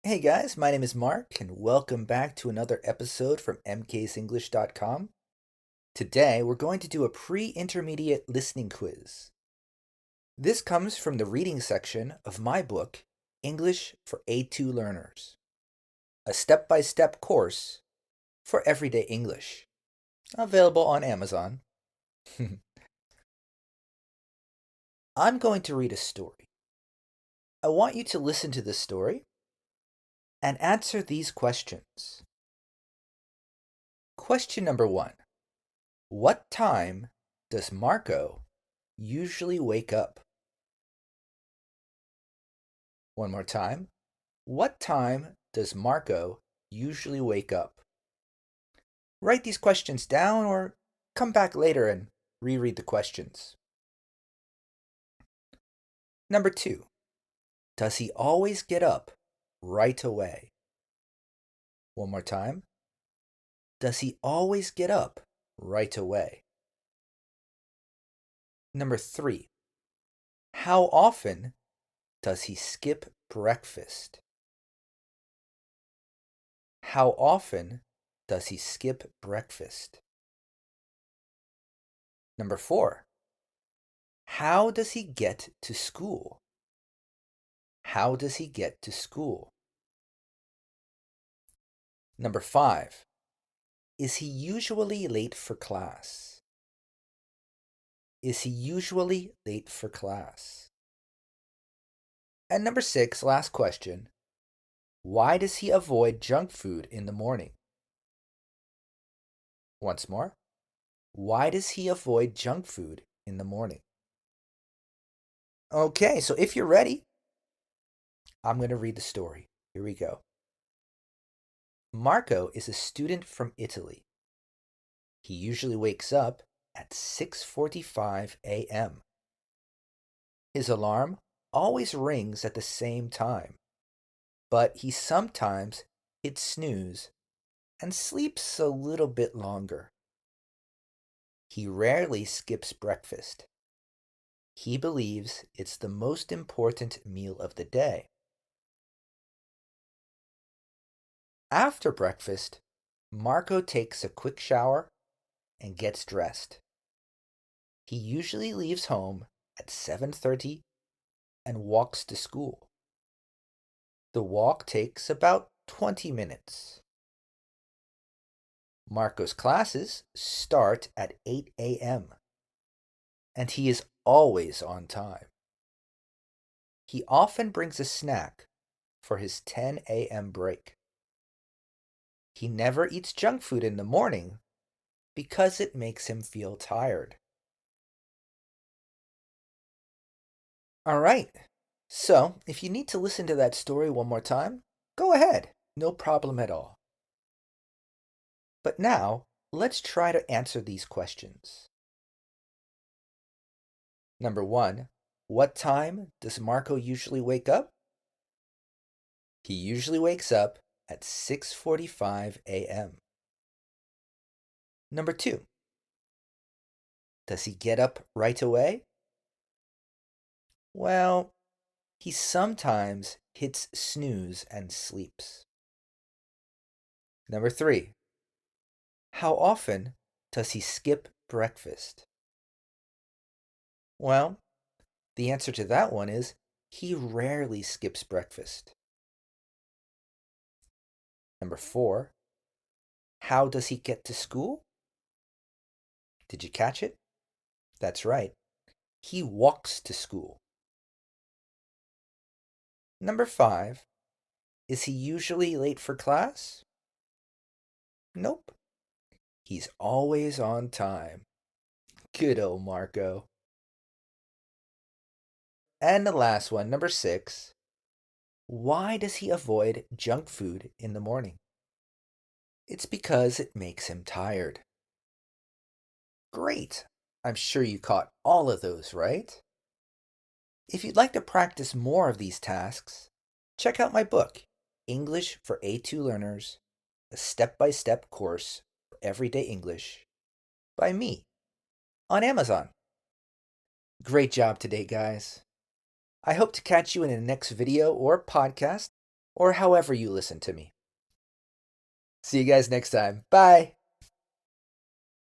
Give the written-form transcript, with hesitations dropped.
Hey guys, my name is Mark, and welcome back to another episode from MKsEnglish.com. Today, we're going to do a pre-intermediate listening quiz. This comes from the reading section of my book, English for A2 Learners, a step-by-step course for everyday English, available on Amazon. I'm going to read a story. I want you to listen to this story and answer these questions. Question number 1. What time does Marco usually wake up? One more time. What time does Marco usually wake up? Write these questions down or come back later and reread the questions. Number 2. Does he always get up right away? One more time. Does he always get up right away? Number 3. How often does he skip breakfast? How often does he skip breakfast? Number 4. How does he get to school? How does he get to school? Number 5. Is he usually late for class? Is he usually late for class? And number 6, last question. Why does he avoid junk food in the morning? Once more. Why does he avoid junk food in the morning? Okay, so if you're ready, I'm going to read the story. Here we go. Marco is a student from Italy. He usually wakes up at 6:45 a.m. His alarm always rings at the same time, but he sometimes hits snooze and sleeps a little bit longer. He rarely skips breakfast. He believes it's the most important meal of the day. After breakfast, Marco takes a quick shower and gets dressed. He usually leaves home at 7:30 and walks to school. The walk takes about 20 minutes. Marco's classes start at 8 a.m. and he is always on time. He often brings a snack for his 10 a.m. break. He never eats junk food in the morning because it makes him feel tired. All right, so if you need to listen to that story one more time, go ahead, no problem at all. But now, let's try to answer these questions. Number 1, what time does Marco usually wake up? He usually wakes up at 6:45 a.m. Number 2, does he get up right away? Well, he sometimes hits snooze and sleeps. Number 3, how often does he skip breakfast? Well, the answer to that one is he rarely skips breakfast. Number 4, how does he get to school? Did you catch it? That's right. He walks to school. Number 5, is he usually late for class? Nope. He's always on time. Good old Marco. And the last one, number 6, why does he avoid junk food in the morning? It's because it makes him tired. Great! I'm sure you caught all of those, right? If you'd like to practice more of these tasks, check out my book, English for A2 Learners, a step-by-step course for everyday English, by me, on Amazon. Great job today, guys. I hope to catch you in the next video or podcast. or however you listen to me. See you guys next time. Bye!